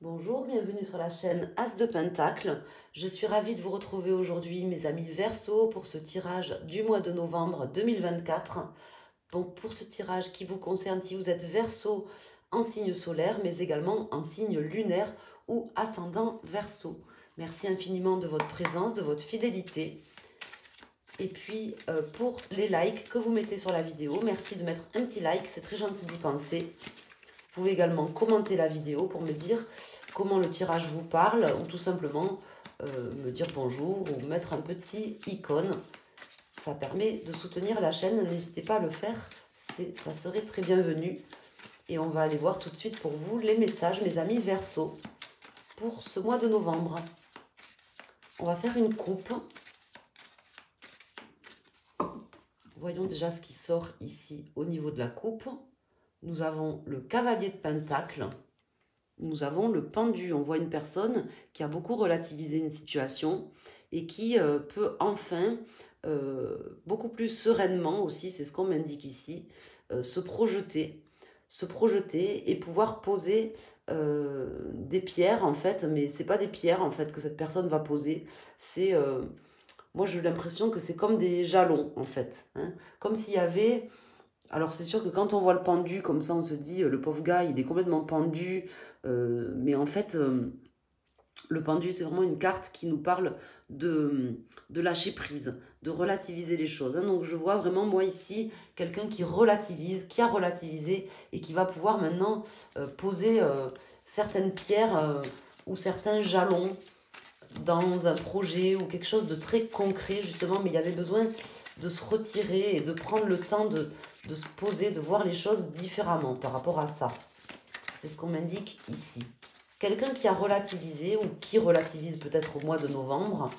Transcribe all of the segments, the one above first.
Bonjour, bienvenue sur la chaîne As de Pentacle. Je suis ravie de vous retrouver aujourd'hui, mes amis Verseau, pour ce tirage du mois de novembre 2024. Donc pour ce tirage qui vous concerne si vous êtes Verseau en signe solaire, mais également en signe lunaire ou ascendant Verseau. Merci infiniment de votre présence, de votre fidélité. Et puis pour les likes que vous mettez sur la vidéo, merci de mettre un petit like, c'est très gentil d'y penser. Vous pouvez également commenter la vidéo pour me dire comment le tirage vous parle ou tout simplement me dire bonjour ou mettre un petit icône. Ça permet de soutenir la chaîne, n'hésitez pas à le faire, ça serait très bienvenu. Et on va aller voir tout de suite pour vous les messages, mes amis Verseau, pour ce mois de novembre. On va faire une coupe. Voyons déjà ce qui sort ici au niveau de la coupe. Nous avons le cavalier de Pentacle. Nous avons le pendu. On voit une personne qui a beaucoup relativisé une situation et qui peut enfin, beaucoup plus sereinement aussi, c'est ce qu'on m'indique ici, se projeter et pouvoir poser des pierres en fait, mais c'est pas des pierres en fait que cette personne va poser, c'est... moi j'ai l'impression que c'est comme des jalons en fait, hein, comme s'il y avait... Alors c'est sûr que quand on voit le pendu comme ça, on se dit le pauvre gars il est complètement pendu, mais en fait le pendu c'est vraiment une carte qui nous parle de lâcher prise, de relativiser les choses, hein. Donc je vois vraiment moi ici quelqu'un qui relativise, qui a relativisé et qui va pouvoir maintenant poser certaines pierres ou certains jalons dans un projet ou quelque chose de très concret justement, mais il y avait besoin de se retirer et de prendre le temps de se poser, de voir les choses différemment par rapport à ça. C'est ce qu'on m'indique ici. Quelqu'un qui a relativisé ou qui relativise peut-être au mois de novembre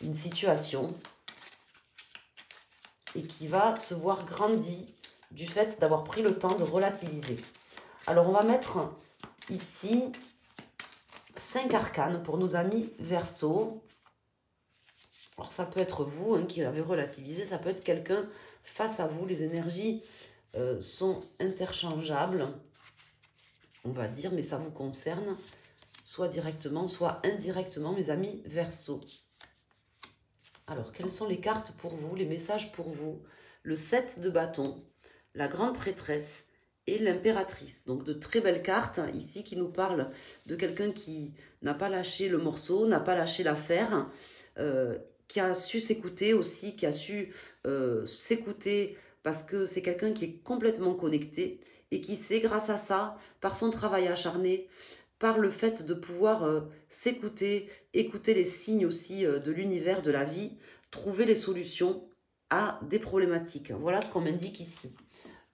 une situation et qui va se voir grandi du fait d'avoir pris le temps de relativiser. Alors on va mettre ici 5 arcanes pour nos amis Verseau. Alors ça peut être vous hein, qui avez relativisé, ça peut être quelqu'un face à vous. Les énergies sont interchangeables, on va dire, mais ça vous concerne, soit directement, soit indirectement, mes amis Verseau. Alors, quelles sont les cartes pour vous, les messages pour vous? Le 7 de bâton, la grande prêtresse et l'impératrice. Donc, de très belles cartes ici qui nous parlent de quelqu'un qui n'a pas lâché le morceau, n'a pas lâché l'affaire, qui a su s'écouter aussi, qui a su s'écouter parce que c'est quelqu'un qui est complètement connecté et qui sait, grâce à ça, par son travail acharné, par le fait de pouvoir s'écouter, écouter les signes aussi de l'univers, de la vie, trouver les solutions à des problématiques. Voilà ce qu'on m'indique ici.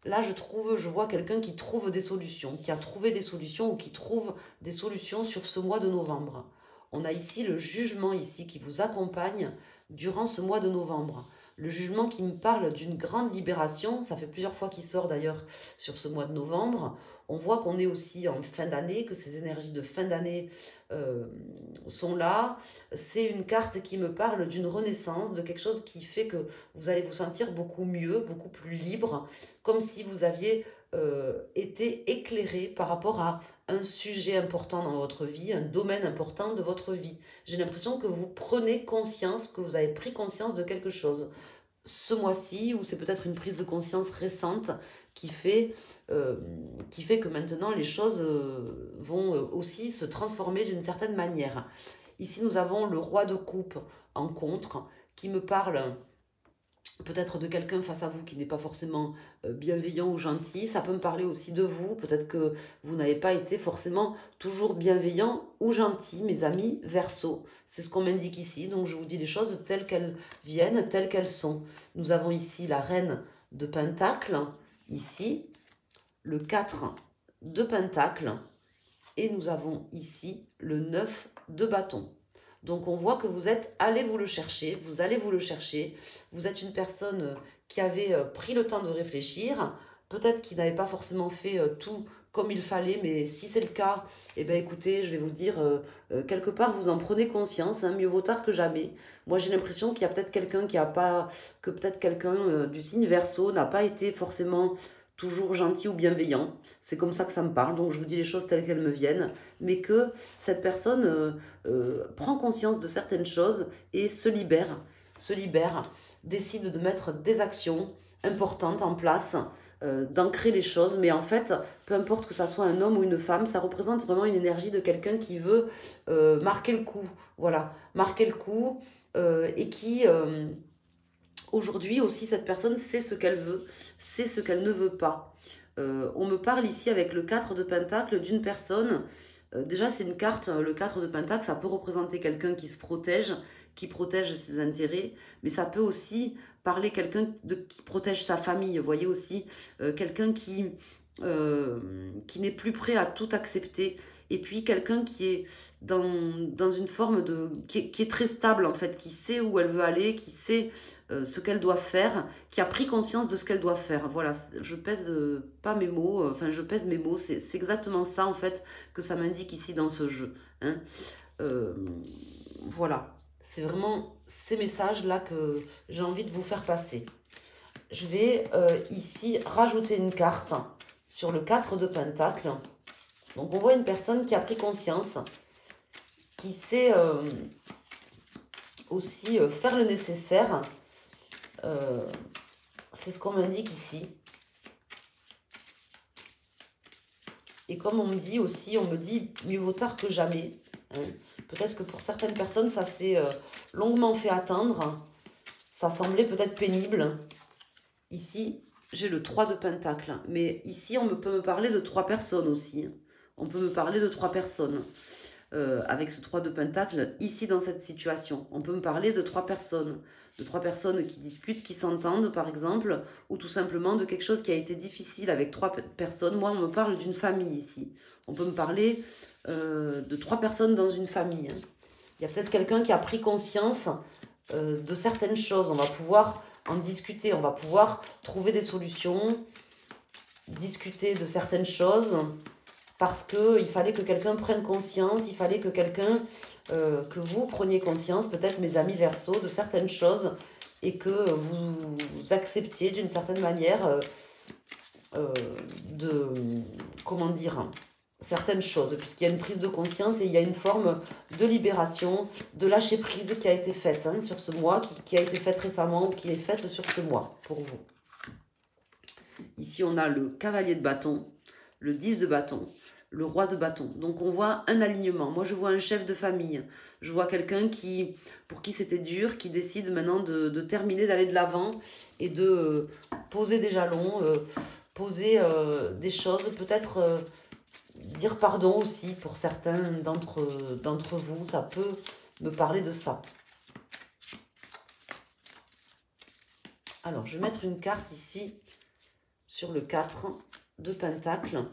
Là, je vois quelqu'un qui trouve des solutions, qui a trouvé des solutions ou qui trouve des solutions sur ce mois de novembre. On a ici le jugement ici qui vous accompagne durant ce mois de novembre. Le jugement qui me parle d'une grande libération, ça fait plusieurs fois qu'il sort d'ailleurs sur ce mois de novembre. On voit qu'on est aussi en fin d'année, que ces énergies de fin d'année sont là. C'est une carte qui me parle d'une renaissance, de quelque chose qui fait que vous allez vous sentir beaucoup mieux, beaucoup plus libre, comme si vous aviez été éclairé par rapport à un sujet important dans votre vie, un domaine important de votre vie. J'ai l'impression que vous prenez conscience, que vous avez pris conscience de quelque chose ce mois-ci, ou c'est peut-être une prise de conscience récente qui fait que maintenant les choses vont aussi se transformer d'une certaine manière. Ici, nous avons le roi de coupe en contre qui me parle peut-être de quelqu'un face à vous qui n'est pas forcément bienveillant ou gentil. Ça peut me parler aussi de vous. Peut-être que vous n'avez pas été forcément toujours bienveillant ou gentil, mes amis Verseau. C'est ce qu'on m'indique ici. Donc, je vous dis les choses telles qu'elles viennent, telles qu'elles sont. Nous avons ici la reine de Pentacle, ici, le 4 de Pentacle, et nous avons ici le 9 de bâton. Donc, on voit que vous êtes, allez vous le chercher, vous allez vous le chercher. Vous êtes une personne qui avait pris le temps de réfléchir, peut-être qui n'avait pas forcément fait tout comme il fallait, mais si c'est le cas, eh bien écoutez, je vais vous dire, quelque part, vous en prenez conscience, hein, mieux vaut tard que jamais. Moi, j'ai l'impression qu'il y a peut-être quelqu'un qui a pas, que peut-être quelqu'un du signe Verseau n'a pas été forcément toujours gentil ou bienveillant. C'est comme ça que ça me parle, donc je vous dis les choses telles qu'elles me viennent. Mais que cette personne prend conscience de certaines choses et se libère, décide de mettre des actions importantes en place, d'ancrer les choses. Mais en fait, peu importe que ça soit un homme ou une femme, ça représente vraiment une énergie de quelqu'un qui veut marquer le coup. Voilà, marquer le coup et qui... aujourd'hui aussi, cette personne sait ce qu'elle veut, sait ce qu'elle ne veut pas. On me parle ici avec le 4 de Pentacle d'une personne. Déjà, c'est une carte, le 4 de Pentacle, ça peut représenter quelqu'un qui se protège, qui protège ses intérêts, mais ça peut aussi parler quelqu'un qui protège sa famille. Vous voyez aussi, quelqu'un qui n'est plus prêt à tout accepter. Et puis quelqu'un qui est dans une forme de... qui est très stable en fait, qui sait où elle veut aller, qui sait ce qu'elle doit faire, qui a pris conscience de ce qu'elle doit faire. Voilà, je pèse pas mes mots, enfin je pèse mes mots, c'est exactement ça en fait que ça m'indique ici dans ce jeu. Hein. Voilà, c'est vraiment ces messages-là que j'ai envie de vous faire passer. Je vais ici rajouter une carte sur le 4 de Pentacle. Donc on voit une personne qui a pris conscience, qui sait aussi faire le nécessaire. C'est ce qu'on m'indique ici. Et comme on me dit aussi, on me dit mieux vaut tard que jamais. Hein. Peut-être que pour certaines personnes, ça s'est longuement fait attendre. Ça semblait peut-être pénible. Ici, j'ai le 3 de Pentacle. Mais ici, peut me parler de 3 personnes aussi. On peut me parler de 3 personnes. Avec ce 3 de Pentacle, ici dans cette situation. On peut me parler de 3 personnes. De 3 personnes qui discutent, qui s'entendent par exemple. Ou tout simplement de quelque chose qui a été difficile avec 3 personnes. Moi, on me parle d'une famille ici. On peut me parler de 3 personnes dans une famille. Hein. Il y a peut-être quelqu'un qui a pris conscience de certaines choses. On va pouvoir en discuter. On va pouvoir trouver des solutions. Discuter de certaines choses. Parce qu'il fallait que quelqu'un prenne conscience, il fallait que que vous preniez conscience, peut-être mes amis Verseau, de certaines choses et que vous acceptiez d'une certaine manière comment dire, certaines choses, puisqu'il y a une prise de conscience et il y a une forme de libération, de lâcher prise qui a été faite hein, sur ce mois, qui a été faite récemment ou qui est faite sur ce mois pour vous. Ici, on a le cavalier de bâton, le 10 de bâton, le roi de bâton. Donc, on voit un alignement. Moi, je vois un chef de famille. Je vois quelqu'un pour qui c'était dur, qui décide maintenant de terminer, d'aller de l'avant et de poser des jalons, poser des choses, peut-être dire pardon aussi pour certains d'entre vous. Ça peut me parler de ça. Alors, je vais mettre une carte ici sur le 4 de Pentacle.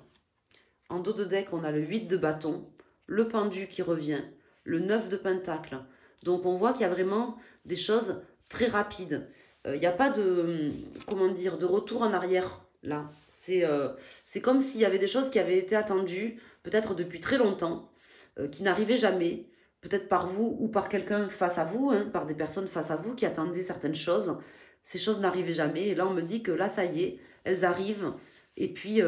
En dos de deck, on a le 8 de bâton, le pendu qui revient, le 9 de Pentacle. Donc, on voit qu'il y a vraiment des choses très rapides. Il n'y a pas de, comment dire, de retour en arrière, là. C'est comme s'il y avait des choses qui avaient été attendues, peut-être depuis très longtemps, qui n'arrivaient jamais, peut-être par vous ou par quelqu'un face à vous, hein, par des personnes face à vous qui attendaient certaines choses. Ces choses n'arrivaient jamais. Et là, on me dit que là, ça y est, elles arrivent. Et puis,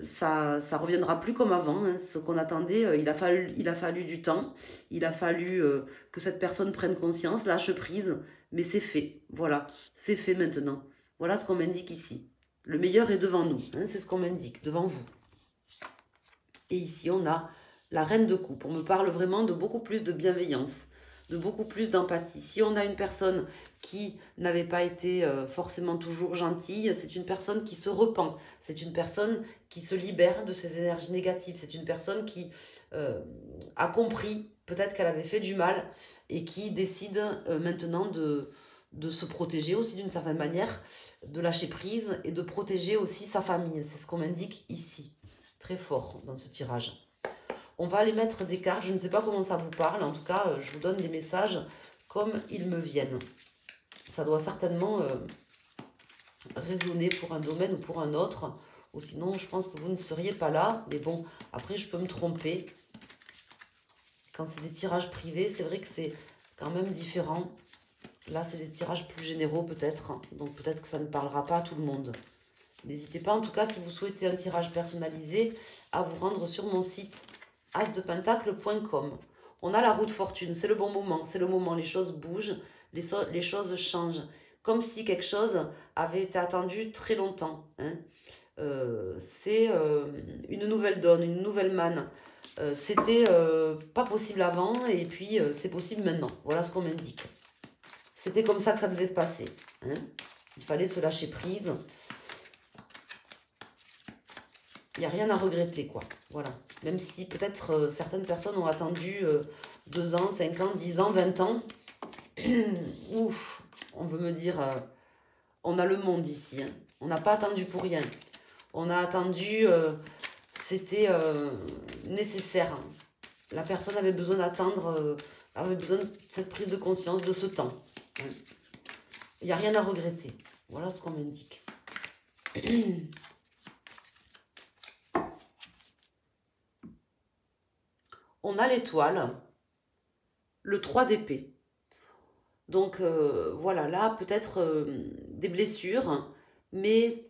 ça reviendra plus comme avant. Hein. Ce qu'on attendait, il a fallu du temps. Il a fallu que cette personne prenne conscience, lâche prise. Mais c'est fait. Voilà, c'est fait maintenant. Voilà ce qu'on m'indique ici. Le meilleur est devant nous. Hein, c'est ce qu'on m'indique, devant vous. Et ici, on a la reine de coupe. On me parle vraiment de beaucoup plus de bienveillance, de beaucoup plus d'empathie. Si on a une personne qui n'avait pas été forcément toujours gentille, c'est une personne qui se repent, c'est une personne qui se libère de ses énergies négatives, c'est une personne qui a compris peut-être qu'elle avait fait du mal et qui décide maintenant de se protéger aussi d'une certaine manière, de lâcher prise et de protéger aussi sa famille. C'est ce qu'on m'indique ici, très fort dans ce tirage. On va aller mettre des cartes, je ne sais pas comment ça vous parle, en tout cas, je vous donne des messages comme ils me viennent. Ça doit certainement résonner pour un domaine ou pour un autre, ou sinon je pense que vous ne seriez pas là, mais bon, après je peux me tromper. Quand c'est des tirages privés, c'est vrai que c'est quand même différent. Là, c'est des tirages plus généraux peut-être, donc peut-être que ça ne parlera pas à tout le monde. N'hésitez pas, en tout cas, si vous souhaitez un tirage personnalisé, à vous rendre sur mon site asdepentacle.com. On a la roue de fortune, c'est le bon moment, c'est le moment, les choses bougent, les choses changent. Comme si quelque chose avait été attendu très longtemps. Hein. C'est une nouvelle donne, une nouvelle manne. C'était pas possible avant et puis c'est possible maintenant. Voilà ce qu'on m'indique. C'était comme ça que ça devait se passer. Hein. Il fallait se lâcher prise. Il n'y a rien à regretter, quoi. Voilà. Même si peut-être certaines personnes ont attendu 2 ans, 5 ans, 10 ans, 20 ans. Ouf, on veut me dire, on a le monde ici. Hein. On n'a pas attendu pour rien. On a attendu, c'était nécessaire. Hein. La personne avait besoin d'attendre, avait besoin de cette prise de conscience, de ce temps. Hein. Il n'y a rien à regretter. Voilà ce qu'on m'indique. On a l'étoile, le 3 d'épée. Donc voilà, là peut-être des blessures, mais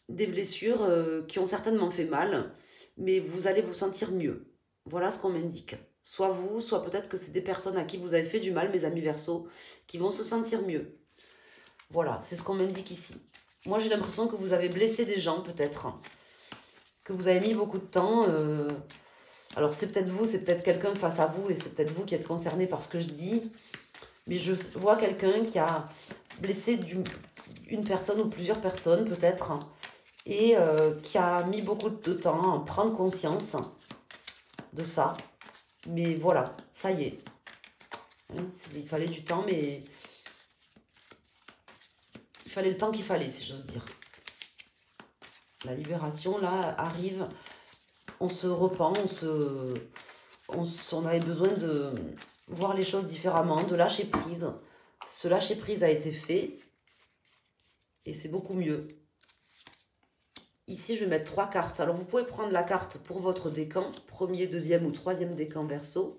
des blessures qui ont certainement fait mal, mais vous allez vous sentir mieux. Voilà ce qu'on m'indique. Soit vous, soit peut-être que c'est des personnes à qui vous avez fait du mal, mes amis Verseaux, qui vont se sentir mieux. Voilà, c'est ce qu'on m'indique ici. Moi, j'ai l'impression que vous avez blessé des gens, peut-être. Que vous avez mis beaucoup de temps. Alors, c'est peut-être vous, c'est peut-être quelqu'un face à vous, et c'est peut-être vous qui êtes concerné par ce que je dis. Mais je vois quelqu'un qui a blessé une personne ou plusieurs personnes, peut-être, et qui a mis beaucoup de temps à prendre conscience de ça. Mais voilà, ça y est. Il fallait du temps, mais il fallait le temps qu'il fallait, si j'ose dire. La libération, là, arrive. On se repent, on avait besoin de voir les choses différemment, de lâcher prise. Ce lâcher prise a été fait. Et c'est beaucoup mieux. Ici, je vais mettre 3 cartes. Alors, vous pouvez prendre la carte pour votre décan, premier, deuxième ou troisième décan Verseau.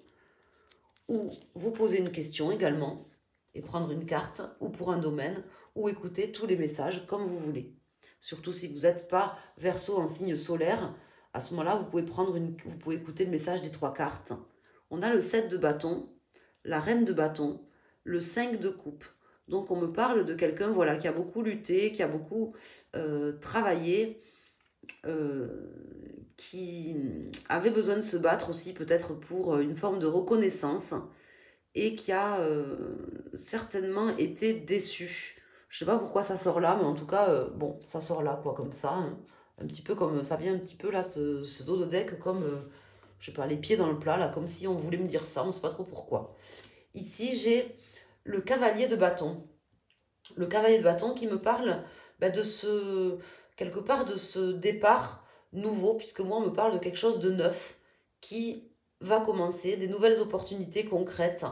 Ou vous poser une question également et prendre une carte, ou pour un domaine, ou écouter tous les messages comme vous voulez. Surtout si vous n'êtes pas Verseau en signe solaire, à ce moment-là, vous pouvez écouter le message des 3 cartes. On a le 7 de bâton, la reine de bâton, le 5 de coupe. Donc, on me parle de quelqu'un voilà, qui a beaucoup lutté, qui a beaucoup travaillé, qui avait besoin de se battre aussi peut-être pour une forme de reconnaissance et qui a certainement été déçu. Je ne sais pas pourquoi ça sort là, mais en tout cas, bon, ça sort là, quoi, comme ça. Hein. Un petit peu comme, ça vient un petit peu là, ce dos de deck, comme, je sais pas, les pieds dans le plat, là, comme si on voulait me dire ça, on ne sait pas trop pourquoi. Ici, j'ai le cavalier de bâton. Le cavalier de bâton qui me parle de quelque part de ce départ nouveau, puisque moi, on me parle de quelque chose de neuf qui va commencer, des nouvelles opportunités concrètes.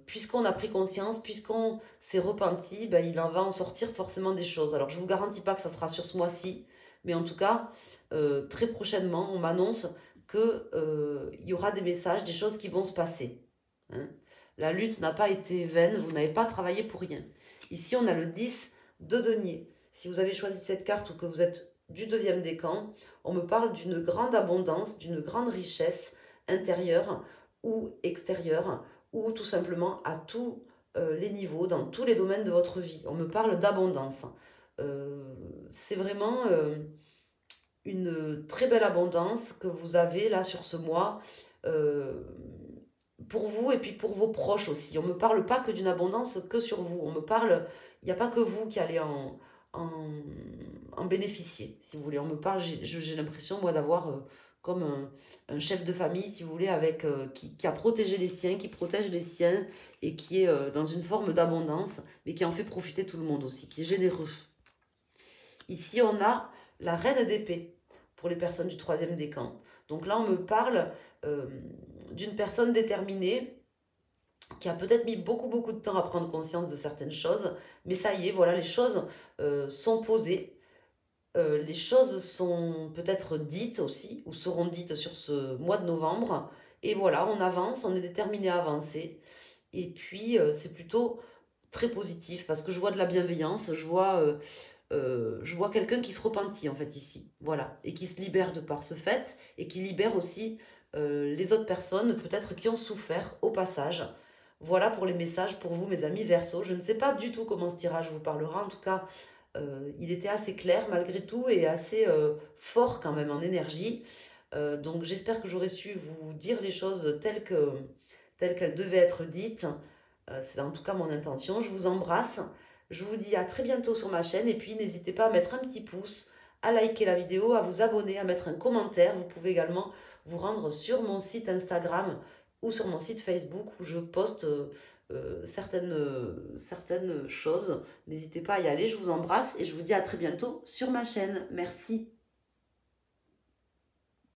Puisqu'on a pris conscience, puisqu'on s'est repenti, il en va en sortir forcément des choses. Alors, je ne vous garantis pas que ça sera sur ce mois-ci, mais en tout cas, très prochainement, on m'annonce qu'il y aura des messages, des choses qui vont se passer. Hein. La lutte n'a pas été vaine, vous n'avez pas travaillé pour rien. Ici, on a le 10 de denier. Si vous avez choisi cette carte ou que vous êtes du deuxième décan, on me parle d'une grande abondance, d'une grande richesse intérieure ou extérieure, ou tout simplement à tous les niveaux, dans tous les domaines de votre vie. On me parle d'abondance. C'est vraiment une très belle abondance que vous avez là sur ce mois, pour vous et puis pour vos proches aussi. On ne me parle pas que d'une abondance que sur vous. On me parle, il n'y a pas que vous qui allez en bénéficier, si vous voulez. On me parle, j'ai l'impression, moi, d'avoir comme un chef de famille, si vous voulez, avec qui a protégé les siens, qui protège les siens et qui est dans une forme d'abondance, mais qui en fait profiter tout le monde aussi, qui est généreux. Ici, on a la reine d'épée pour les personnes du troisième décan. Donc là, on me parle d'une personne déterminée qui a peut-être mis beaucoup de temps à prendre conscience de certaines choses, mais ça y est, voilà, les choses sont posées. Les choses sont peut-être dites aussi, ou seront dites sur ce mois de novembre. Et voilà, on avance, on est déterminé à avancer. Et puis, c'est plutôt très positif, parce que je vois de la bienveillance, je vois je vois quelqu'un qui se repentit en fait ici, voilà, et qui se libère de par ce fait, et qui libère aussi les autres personnes, peut-être qui ont souffert au passage. Voilà pour les messages pour vous, mes amis Verseau. Je ne sais pas du tout comment ce tirage vous parlera, en tout cas, il était assez clair malgré tout, et assez fort quand même en énergie. Donc j'espère que j'aurai su vous dire les choses telles qu'elles devaient être dites. C'est en tout cas mon intention. Je vous embrasse. Je vous dis à très bientôt sur ma chaîne. Et puis n'hésitez pas à mettre un petit pouce, à liker la vidéo, à vous abonner, à mettre un commentaire. Vous pouvez également vous rendre sur mon site Instagram ou sur mon site Facebook où je poste certaines choses. N'hésitez pas à y aller. Je vous embrasse et je vous dis à très bientôt sur ma chaîne. Merci.